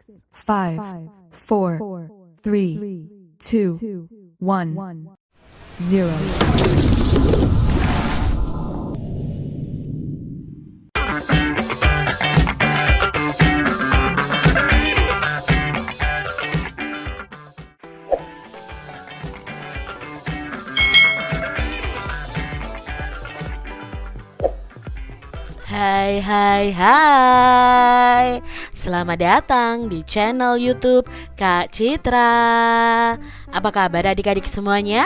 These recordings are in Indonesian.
5, 4, 3, 2, 1, 0. Hai. Selamat datang di channel YouTube Kak Citra. Apa kabar adik-adik semuanya?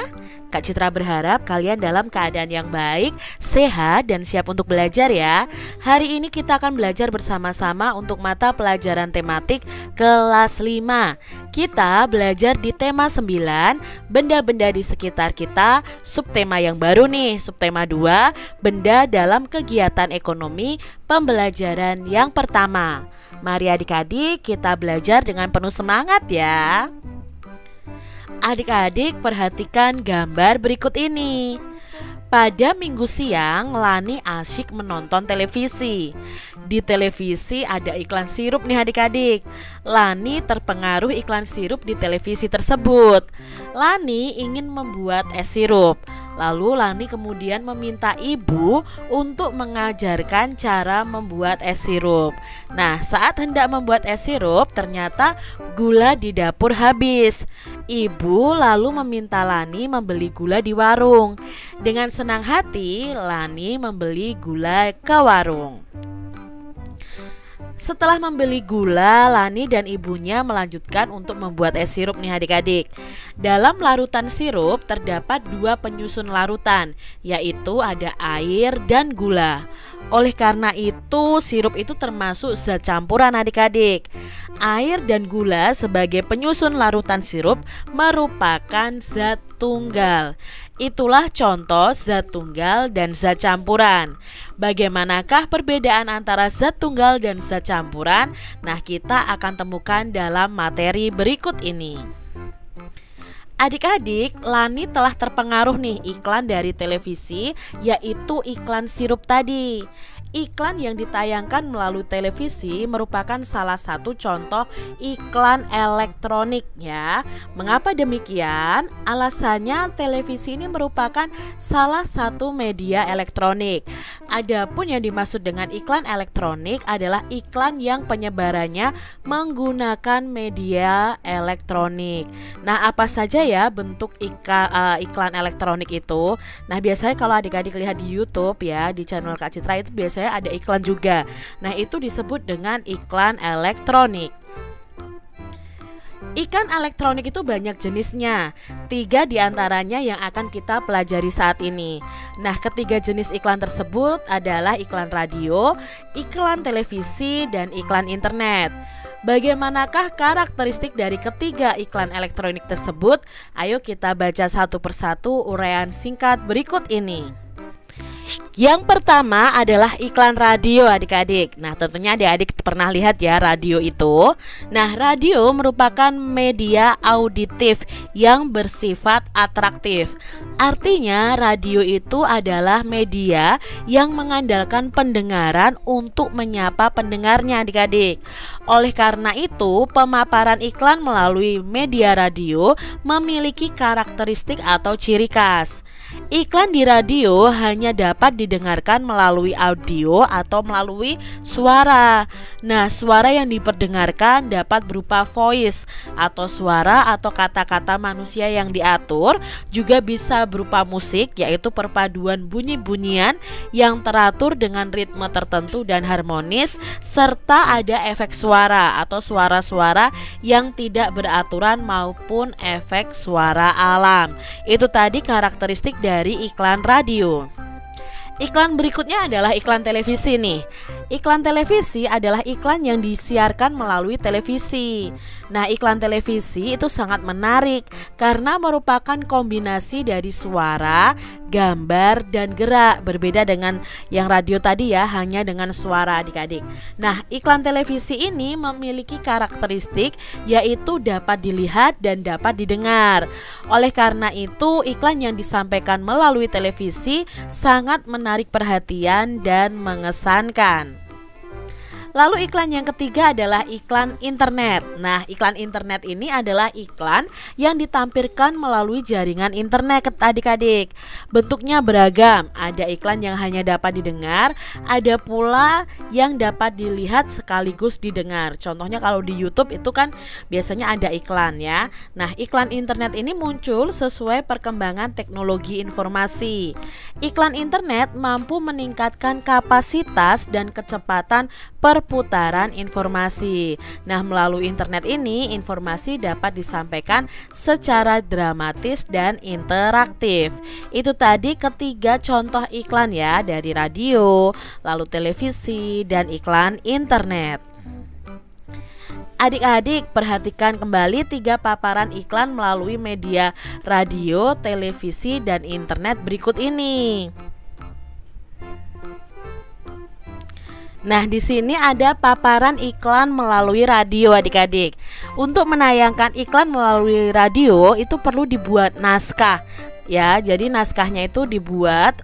Kak Citra berharap kalian dalam keadaan yang baik, sehat, dan siap untuk belajar ya. Hari ini kita akan belajar bersama-sama untuk mata pelajaran tematik kelas 5. Kita belajar di tema 9, benda-benda di sekitar kita. Subtema yang baru nih, subtema 2, benda dalam kegiatan ekonomi pembelajaran yang pertama. Mari adik-adik kita belajar dengan penuh semangat ya. Adik-adik perhatikan gambar berikut ini. Pada minggu siang, Lani asyik menonton televisi. Di televisi ada iklan sirup nih adik-adik. Lani terpengaruh iklan sirup di televisi tersebut. Lani ingin membuat es sirup. Lalu Lani kemudian meminta ibu untuk mengajarkan cara membuat es sirup. Nah, saat hendak membuat es sirup, ternyata gula di dapur habis. Ibu lalu meminta Lani membeli gula di warung. Dengan senang hati, Lani membeli gula ke warung. Setelah membeli gula, Lani dan ibunya melanjutkan untuk membuat es sirup nih adik-adik. Dalam larutan sirup terdapat 2 penyusun larutan, yaitu ada air dan gula. Oleh karena itu, sirup itu termasuk zat campuran adik-adik. Air dan gula sebagai penyusun larutan sirup merupakan zat tunggal. Itulah contoh zat tunggal dan zat campuran. Bagaimanakah perbedaan antara zat tunggal dan zat campuran? Nah, kita akan temukan dalam materi berikut ini. Adik-adik, Lani telah terpengaruh nih iklan dari televisi, yaitu iklan sirup tadi. Iklan yang ditayangkan melalui televisi merupakan salah satu contoh iklan elektronik ya. Mengapa demikian? Alasannya televisi ini merupakan salah satu media elektronik. Adapun yang dimaksud dengan iklan elektronik adalah iklan yang penyebarannya menggunakan media elektronik. Nah, apa saja ya bentuk iklan elektronik itu? Nah, biasanya kalau adik-adik lihat di YouTube ya, di channel Kak Citra itu biasanya ada iklan juga. Nah, itu disebut dengan iklan elektronik. Iklan elektronik itu banyak jenisnya. 3 diantaranya yang akan kita pelajari saat ini. Nah, ketiga jenis iklan tersebut adalah iklan radio, iklan televisi, dan iklan internet. Bagaimanakah karakteristik dari ketiga iklan elektronik tersebut? Ayo kita baca satu persatu uraian singkat berikut ini. Yang pertama adalah iklan radio adik-adik. Nah, tentunya adik-adik pernah lihat ya radio itu. Nah, radio merupakan media auditif yang bersifat atraktif. Artinya radio itu adalah media yang mengandalkan pendengaran untuk menyapa pendengarnya adik-adik. Oleh karena itu, pemaparan iklan melalui media radio memiliki karakteristik atau ciri khas. Iklan di radio hanya dapat didengarkan melalui audio atau melalui suara. Nah, suara yang diperdengarkan dapat berupa voice atau suara atau kata-kata manusia yang diatur, juga bisa berupa musik, yaitu perpaduan bunyi-bunyian yang teratur dengan ritme tertentu dan harmonis, serta ada efek suara atau suara-suara yang tidak beraturan maupun efek suara alam. Itu tadi karakteristik dari iklan radio. Iklan berikutnya adalah iklan televisi nih. Iklan televisi adalah iklan yang disiarkan melalui televisi. Nah, iklan televisi itu sangat menarik karena merupakan kombinasi dari suara, gambar, dan gerak. Berbeda dengan yang radio tadi ya, hanya dengan suara adik-adik. Nah, iklan televisi ini memiliki karakteristik yaitu dapat dilihat dan dapat didengar. Oleh karena itu, iklan yang disampaikan melalui televisi sangat menarik perhatian dan mengesankan. Lalu iklan yang ketiga adalah iklan internet. Nah, iklan internet ini adalah iklan yang ditampilkan melalui jaringan internet adik-adik. Bentuknya beragam, ada iklan yang hanya dapat didengar, ada pula yang dapat dilihat sekaligus didengar. Contohnya kalau di YouTube itu kan biasanya ada iklan ya. Nah, iklan internet ini muncul sesuai perkembangan teknologi informasi. Iklan internet mampu meningkatkan kapasitas dan kecepatan perputaran informasi. Nah, melalui internet ini informasi dapat disampaikan secara dramatis dan interaktif. Itu tadi ketiga contoh iklan ya, dari radio, lalu televisi, dan iklan internet. Adik-adik perhatikan kembali 3 paparan iklan melalui media radio, televisi, dan internet berikut ini. Nah, di sini ada paparan iklan melalui radio adik-adik. Untuk menayangkan iklan melalui radio itu perlu dibuat naskah. Ya, jadi naskahnya itu dibuat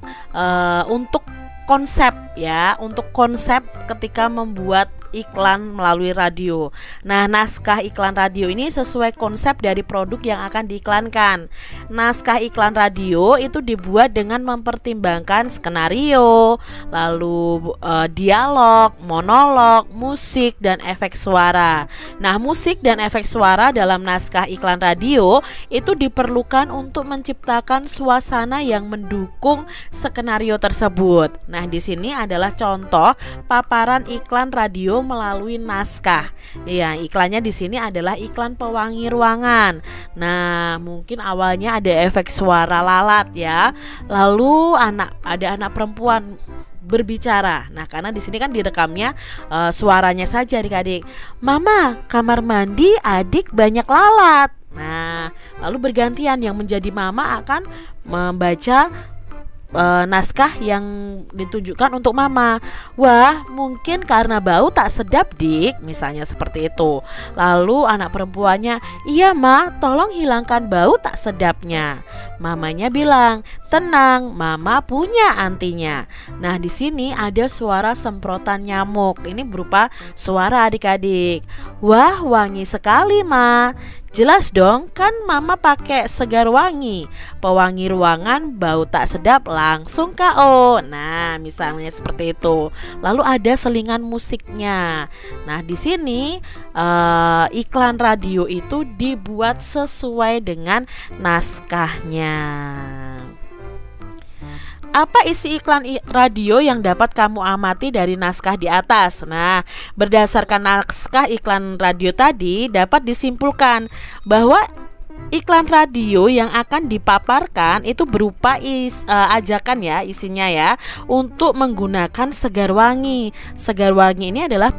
untuk konsep ya, untuk konsep ketika membuat iklan melalui radio. Nah, naskah iklan radio ini sesuai konsep dari produk yang akan diiklankan. Naskah iklan radio itu dibuat dengan mempertimbangkan skenario, lalu dialog, monolog, musik, dan efek suara. Nah, musik dan efek suara dalam naskah iklan radio itu diperlukan untuk menciptakan suasana yang mendukung skenario tersebut. Nah, di sini adalah contoh paparan iklan radio melalui naskah. Ya, iklannya di sini adalah iklan pewangi ruangan. Nah, mungkin awalnya ada efek suara lalat ya. Lalu ada anak perempuan berbicara. Nah, karena di sini kan direkamnya suaranya saja adik-adik. Mama, kamar mandi adik banyak lalat. Nah, lalu bergantian yang menjadi mama akan membaca naskah yang ditunjukkan untuk mama. Wah, mungkin karena bau tak sedap dik, misalnya seperti itu. Lalu anak perempuannya, iya ma, tolong hilangkan bau tak sedapnya. Mamanya bilang, tenang, mama punya antinya. Nah, di sini ada suara semprotan nyamuk. Ini berupa suara adik-adik. Wah, wangi sekali ma. Jelas dong, kan mama pakai segar wangi. Pewangi ruangan bau tak sedap langsung KO. Nah, misalnya seperti itu. Lalu ada selingan musiknya. Nah, di sini iklan radio itu dibuat sesuai dengan naskahnya. Apa isi iklan radio yang dapat kamu amati dari naskah di atas? Nah, berdasarkan naskah iklan radio tadi dapat disimpulkan bahwa iklan radio yang akan dipaparkan itu berupa ajakan ya, isinya ya, untuk menggunakan segar wangi. Segar wangi ini adalah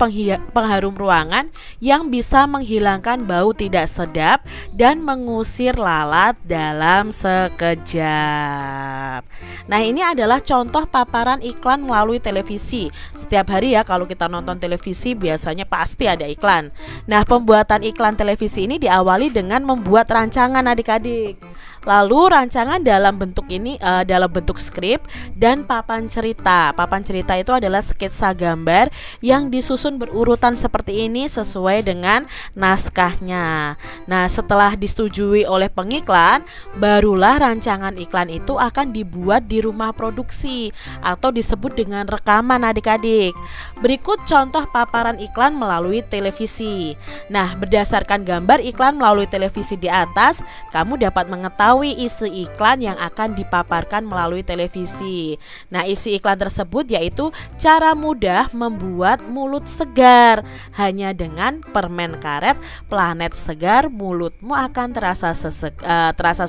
pengharum ruangan yang bisa menghilangkan bau tidak sedap dan mengusir lalat dalam sekejap. Nah, ini adalah contoh paparan iklan melalui televisi. Setiap hari ya, kalau kita nonton televisi biasanya pasti ada iklan. Nah, pembuatan iklan televisi ini diawali dengan membuat rancangan adik-adik. Lalu rancangan dalam bentuk skrip dan papan cerita. Papan cerita itu adalah sketsa gambar yang disusun berurutan seperti ini sesuai dengan naskahnya. Nah, setelah disetujui oleh pengiklan, barulah rancangan iklan itu akan dibuat di rumah produksi atau disebut dengan rekaman adik-adik. Berikut contoh paparan iklan melalui televisi. Nah, berdasarkan gambar iklan melalui televisi di atas, kamu dapat mengetahui isi iklan yang akan dipaparkan melalui televisi. Nah, isi iklan tersebut yaitu cara mudah membuat mulut segar. Hanya dengan permen karet Planet Segar, mulutmu akan terasa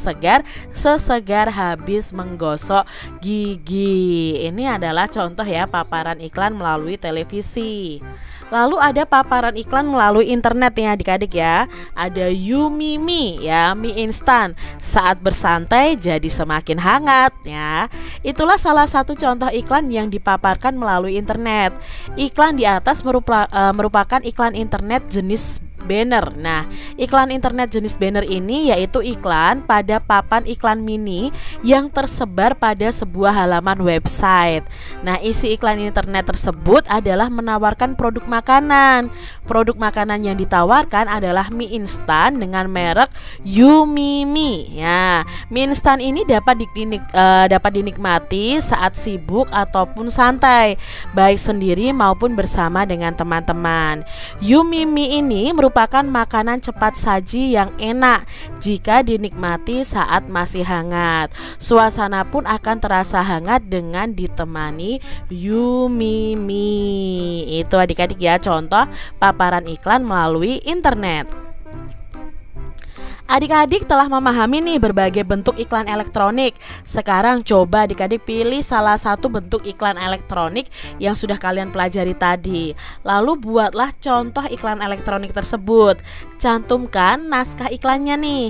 segar sesegar habis menggosok gigi. Ini adalah contoh ya paparan iklan melalui televisi. Lalu ada paparan iklan melalui internet ya adik-adik ya. Ada Yumimi ya, mie instan saat bersantai jadi semakin hangat ya. Itulah salah satu contoh iklan yang dipaparkan melalui internet. Iklan di atas merupakan iklan internet jenis banner. Nah, iklan internet jenis banner ini yaitu iklan pada papan iklan mini yang tersebar pada sebuah halaman website. Nah, isi iklan internet tersebut adalah menawarkan produk makanan. Produk makanan yang ditawarkan adalah mie instan dengan merek Yumimi. Ya, mie instan ini dapat dinikmati saat sibuk ataupun santai, baik sendiri maupun bersama dengan teman-teman. Yumimi ini merupakan makanan cepat saji yang enak jika dinikmati saat masih hangat. Suasana pun akan terasa hangat dengan ditemani Yumimi. Itu adik-adik ya, contoh paparan iklan melalui internet. Adik-adik telah memahami nih berbagai bentuk iklan elektronik. Sekarang coba adik-adik pilih salah satu bentuk iklan elektronik yang sudah kalian pelajari tadi. Lalu buatlah contoh iklan elektronik tersebut. Cantumkan naskah iklannya nih.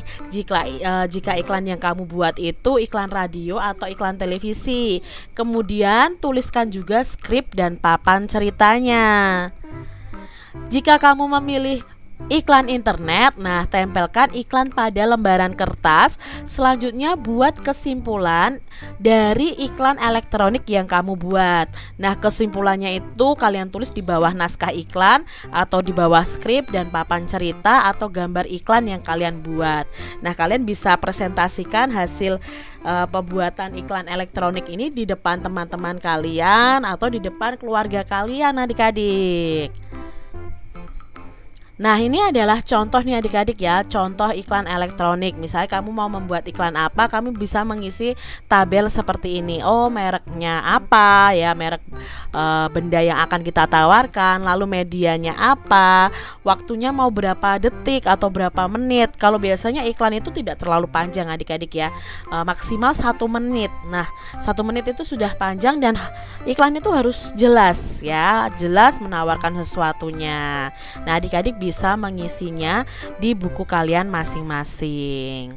Jika iklan yang kamu buat itu iklan radio atau iklan televisi. Kemudian tuliskan juga skrip dan papan ceritanya. Jika kamu memilih iklan internet, nah tempelkan iklan pada lembaran kertas. Selanjutnya buat kesimpulan dari iklan elektronik yang kamu buat. Nah, kesimpulannya itu kalian tulis di bawah naskah iklan atau di bawah skrip dan papan cerita atau gambar iklan yang kalian buat. Nah, kalian bisa presentasikan hasil pembuatan iklan elektronik ini di depan teman-teman kalian atau di depan keluarga kalian, adik-adik. Nah, ini adalah contoh nih adik-adik ya, contoh iklan elektronik. Misalnya kamu mau membuat iklan apa, kamu bisa mengisi tabel seperti ini. Oh, mereknya apa ya, merek benda yang akan kita tawarkan, lalu medianya apa, waktunya mau berapa detik atau berapa menit. Kalau biasanya iklan itu tidak terlalu panjang adik-adik ya, maksimal 1 menit. Nah, 1 menit itu sudah panjang dan iklan itu harus jelas ya, jelas menawarkan sesuatunya. Nah, adik-adik bisa mengisinya di buku kalian masing-masing.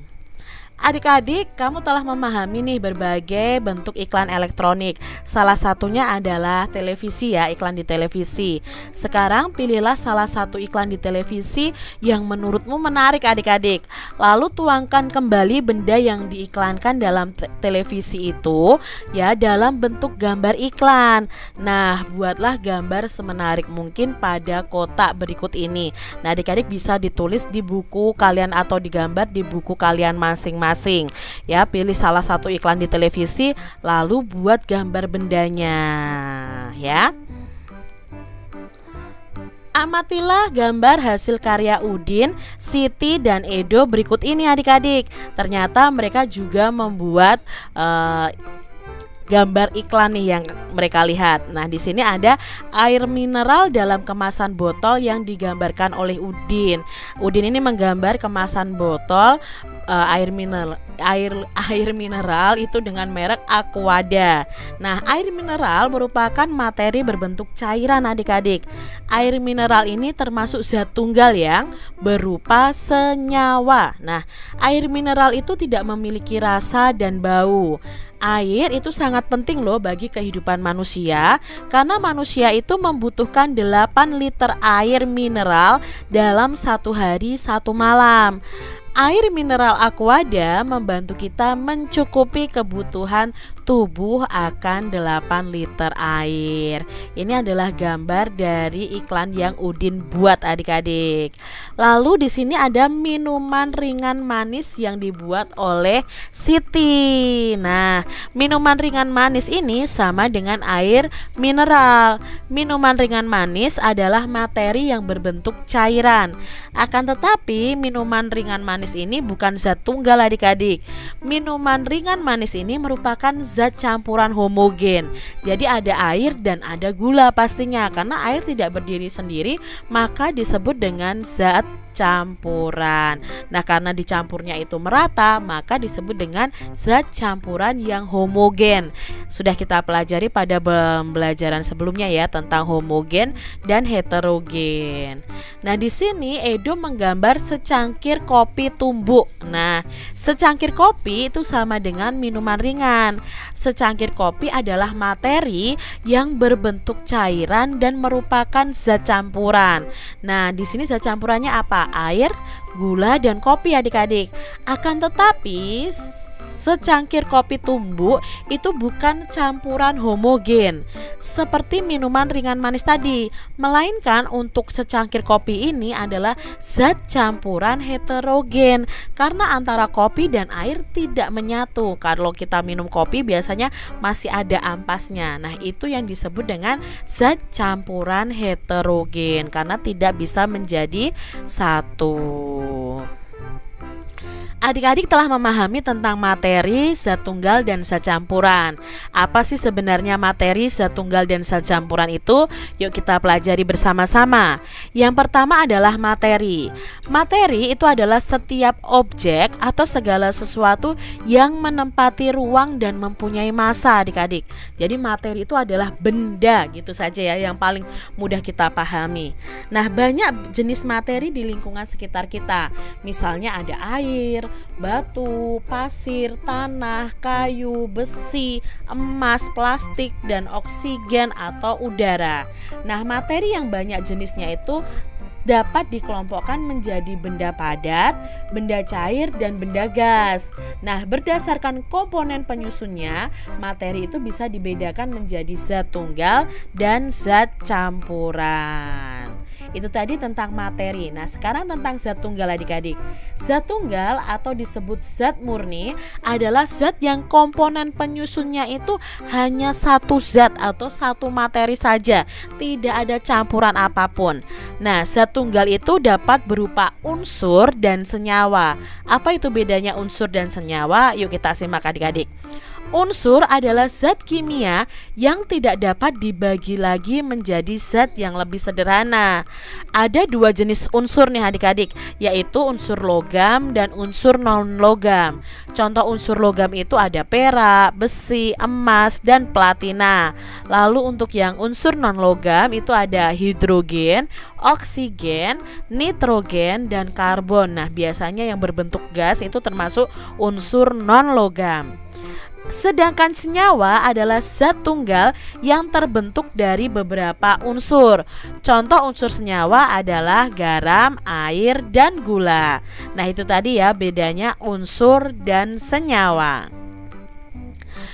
Adik-adik, kamu telah memahami nih berbagai bentuk iklan elektronik. Salah satunya adalah televisi ya, iklan di televisi. Sekarang pilihlah salah satu iklan di televisi yang menurutmu menarik adik-adik. Lalu tuangkan kembali benda yang diiklankan dalam televisi itu ya dalam bentuk gambar iklan. Nah, buatlah gambar semenarik mungkin pada kotak berikut ini. Nah, adik-adik bisa ditulis di buku kalian atau digambar di buku kalian masing-masing. Ya, pilih salah satu iklan di televisi lalu buat gambar bendanya ya. Amatilah gambar hasil karya Udin, Siti, dan Edo berikut ini adik-adik. Ternyata mereka juga membuat gambar iklan nih yang mereka lihat. Nah, di sini ada air mineral dalam kemasan botol yang digambarkan oleh Udin. Udin ini menggambar kemasan botol air mineral itu dengan merek Aquada. Nah, air mineral merupakan materi berbentuk cairan adik-adik. Air mineral ini termasuk zat tunggal yang berupa senyawa. Nah, air mineral itu tidak memiliki rasa dan bau. Air itu sangat penting loh bagi kehidupan manusia, karena manusia itu membutuhkan 8 liter air mineral dalam 1 hari 1 malam. Air mineral Aquada membantu kita mencukupi kebutuhan tubuh akan 8 liter air. Ini adalah gambar dari iklan yang Udin buat adik-adik. Lalu di sini ada minuman ringan manis yang dibuat oleh Siti. Nah, minuman ringan manis ini sama dengan air mineral. Minuman ringan manis adalah materi yang berbentuk cairan. Akan tetapi minuman ringan manis ini bukan zat tunggal adik-adik. Minuman ringan manis ini merupakan zat campuran homogen. Jadi ada air dan ada gula pastinya. Karena air tidak berdiri sendiri, maka disebut dengan zat campuran. Nah, karena dicampurnya itu merata, maka disebut dengan zat campuran yang homogen. Sudah kita pelajari pada pembelajaran sebelumnya ya tentang homogen dan heterogen. Nah, di sini Edo menggambar secangkir kopi tumbuk. Nah, secangkir kopi itu sama dengan minuman ringan. Secangkir kopi adalah materi yang berbentuk cairan dan merupakan zat campuran. Nah, di sini zat campurannya apa? Air, gula, dan kopi adik-adik. Akan tetapi secangkir kopi tumbuk itu bukan campuran homogen seperti minuman ringan manis tadi, melainkan untuk secangkir kopi ini adalah zat campuran heterogen karena antara kopi dan air tidak menyatu. Kalau kita minum kopi biasanya masih ada ampasnya. Nah, itu yang disebut dengan zat campuran heterogen karena tidak bisa menjadi satu. Adik-adik telah memahami tentang materi, zat tunggal, dan zat campuran. Apa sih sebenarnya materi, zat tunggal, dan zat campuran itu? Yuk kita pelajari bersama-sama. Yang pertama adalah materi. Materi itu adalah setiap objek atau segala sesuatu yang menempati ruang dan mempunyai massa adik-adik. Jadi materi itu adalah benda gitu saja ya yang paling mudah kita pahami. Nah, banyak jenis materi di lingkungan sekitar kita. Misalnya ada air, batu, pasir, tanah, kayu, besi, emas, plastik, dan oksigen atau udara. Nah, materi yang banyak jenisnya itu dapat dikelompokkan menjadi benda padat, benda cair, dan benda gas. Nah, berdasarkan komponen penyusunnya, materi itu bisa dibedakan menjadi zat tunggal dan zat campuran. Itu tadi tentang materi. Nah, sekarang tentang zat tunggal adik-adik. Zat tunggal atau disebut zat murni adalah zat yang komponen penyusunnya itu hanya satu zat atau satu materi saja, tidak ada campuran apapun. Nah, zat tunggal itu dapat berupa unsur dan senyawa. Apa itu bedanya unsur dan senyawa? Yuk kita simak adik-adik. Unsur adalah zat kimia yang tidak dapat dibagi lagi menjadi zat yang lebih sederhana. Ada dua jenis unsur nih adik-adik, yaitu unsur logam dan unsur non-logam. Contoh unsur logam itu ada perak, besi, emas, dan platina. Lalu untuk yang unsur non-logam itu ada hidrogen, oksigen, nitrogen, dan karbon. Nah, biasanya yang berbentuk gas itu termasuk unsur non-logam. Sedangkan senyawa adalah zat tunggal yang terbentuk dari beberapa unsur. Contoh unsur senyawa adalah garam, air, dan gula. Nah, itu tadi ya bedanya unsur dan senyawa.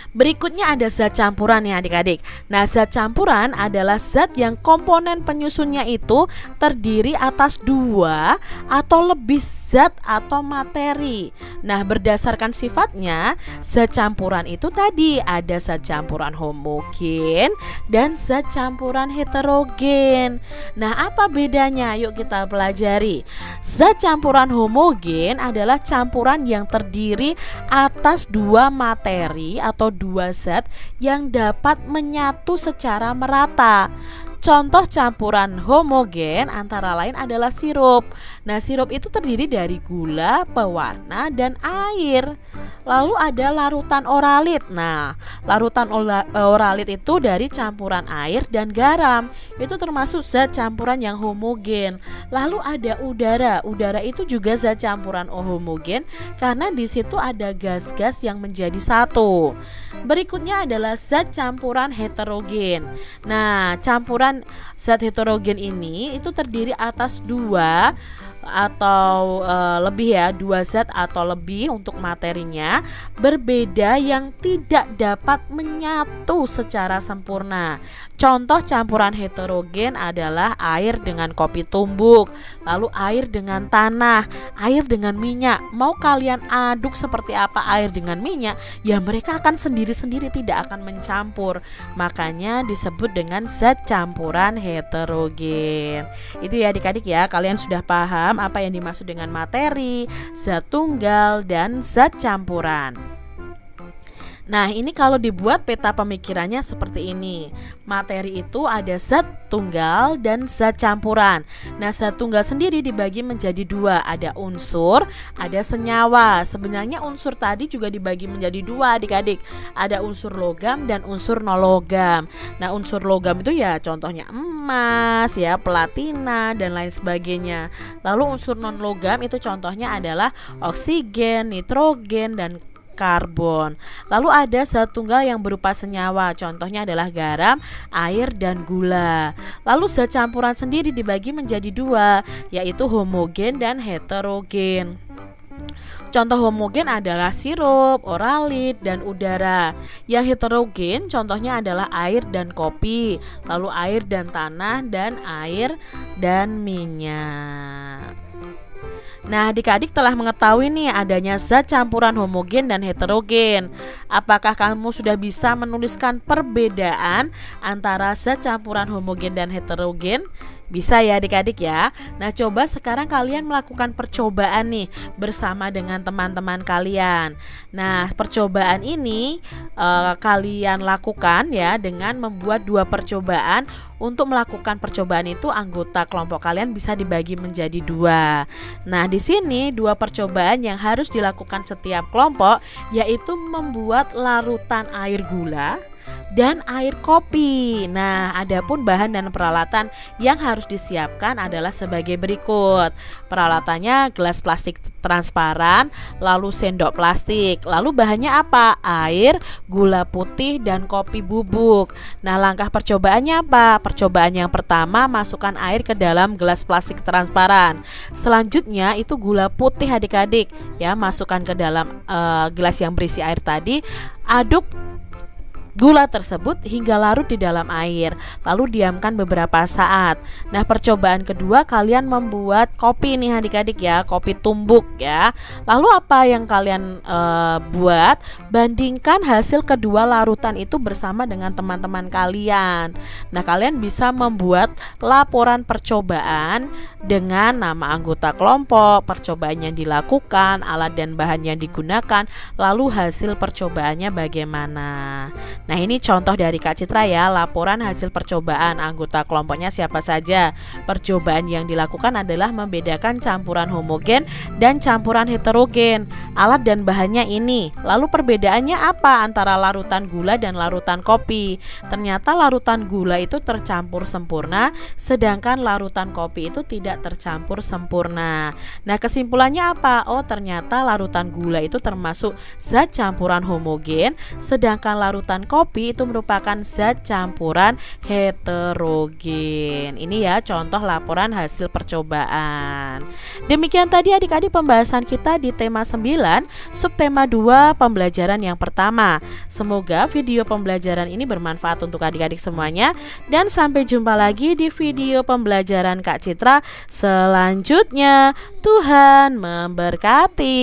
Berikutnya ada zat campuran ya adik-adik. Nah, zat campuran adalah zat yang komponen penyusunnya itu terdiri atas dua atau lebih zat atau materi. Nah, berdasarkan sifatnya, zat campuran itu tadi ada zat campuran homogen dan zat campuran heterogen. Nah, apa bedanya? Yuk kita pelajari. Zat campuran homogen adalah campuran yang terdiri atas dua materi atau dua zat yang dapat menyatu secara merata. Contoh campuran homogen antara lain adalah sirup. Nah, sirup itu terdiri dari gula, pewarna, dan air. Lalu ada larutan oralit. Nah, larutan oralit itu dari campuran air dan garam. Itu termasuk zat campuran yang homogen. Lalu ada udara. Udara itu juga zat campuran homogen karena di situ ada gas-gas yang menjadi satu. Berikutnya adalah zat campuran heterogen. Nah, campuran zat heterogen ini itu terdiri atas dua atau lebih ya, dua zat atau lebih untuk materinya berbeda yang tidak dapat menyatu secara sempurna. Contoh campuran heterogen adalah air dengan kopi tumbuk, lalu air dengan tanah, air dengan minyak. Mau kalian aduk seperti apa air dengan minyak, ya mereka akan sendiri-sendiri, tidak akan mencampur. Makanya disebut dengan zat campuran heterogen. Itu ya adik-adik ya, kalian sudah paham apa yang dimaksud dengan materi, zat tunggal, dan zat campuran. Nah, ini kalau dibuat peta pemikirannya seperti ini. Materi itu ada zat tunggal dan zat campuran. Nah, zat tunggal sendiri dibagi menjadi dua. Ada unsur, ada senyawa. Sebenarnya unsur tadi juga dibagi menjadi dua, adik-adik. Ada unsur logam dan unsur non-logam. Nah, unsur logam itu ya contohnya emas, ya, platina, dan lain sebagainya. Lalu unsur non-logam itu contohnya adalah oksigen, nitrogen, dan karbon. Lalu ada zat tunggal yang berupa senyawa, contohnya adalah garam, air, dan gula. Lalu zat campuran sendiri dibagi menjadi dua, yaitu homogen dan heterogen. Contoh homogen adalah sirup, oralit, dan udara. Yang heterogen contohnya adalah air dan kopi, lalu air dan tanah, dan air dan minyak. Nah, adik-adik telah mengetahui nih adanya zat campuran homogen dan heterogen. Apakah kamu sudah bisa menuliskan perbedaan antara zat campuran homogen dan heterogen? Bisa ya adik-adik ya. Nah, coba sekarang kalian melakukan percobaan nih bersama dengan teman-teman kalian. Nah, percobaan ini kalian lakukan ya dengan membuat dua percobaan. Untuk melakukan percobaan itu anggota kelompok kalian bisa dibagi menjadi dua. Nah, di sini dua percobaan yang harus dilakukan setiap kelompok yaitu membuat larutan air gula dan air kopi. Nah, adapun bahan dan peralatan yang harus disiapkan adalah sebagai berikut. Peralatannya gelas plastik transparan, lalu sendok plastik. Lalu bahannya apa? Air, gula putih, dan kopi bubuk. Nah, langkah percobaannya apa? Percobaan yang pertama, masukkan air ke dalam gelas plastik transparan. Selanjutnya itu gula putih adik-adik, ya, masukkan ke dalam gelas yang berisi air tadi. Aduk gula tersebut hingga larut di dalam air, lalu diamkan beberapa saat. Nah, percobaan kedua kalian membuat kopi nih adik-adik ya, kopi tumbuk ya. Lalu apa yang kalian buat? Bandingkan hasil kedua larutan itu bersama dengan teman-teman kalian. Nah, kalian bisa membuat laporan percobaan dengan nama anggota kelompok, percobaan yang dilakukan, alat dan bahan yang digunakan, lalu hasil percobaannya bagaimana. Nah, ini contoh dari Kak Citra ya, laporan hasil percobaan. Anggota kelompoknya siapa saja. Percobaan yang dilakukan adalah membedakan campuran homogen dan campuran heterogen. Alat dan bahannya ini. Lalu perbedaannya apa antara larutan gula dan larutan kopi? Ternyata larutan gula itu tercampur sempurna, sedangkan larutan kopi itu tidak tercampur sempurna. Nah, kesimpulannya apa? Oh, ternyata larutan gula itu termasuk zat campuran homogen, sedangkan larutan kopi itu merupakan zat campuran heterogen. Ini ya contoh laporan hasil percobaan. Demikian tadi adik-adik pembahasan kita di tema 9, subtema 2 pembelajaran yang pertama. Semoga video pembelajaran ini bermanfaat untuk adik-adik semuanya, dan sampai jumpa lagi di video pembelajaran Kak Citra selanjutnya. Tuhan memberkati.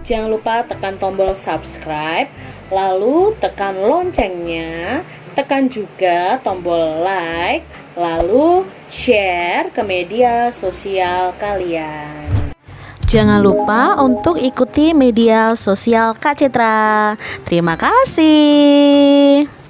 Jangan lupa tekan tombol subscribe, lalu tekan loncengnya, tekan juga tombol like, lalu share ke media sosial kalian. Jangan lupa untuk ikuti media sosial Kak Citra. Terima kasih.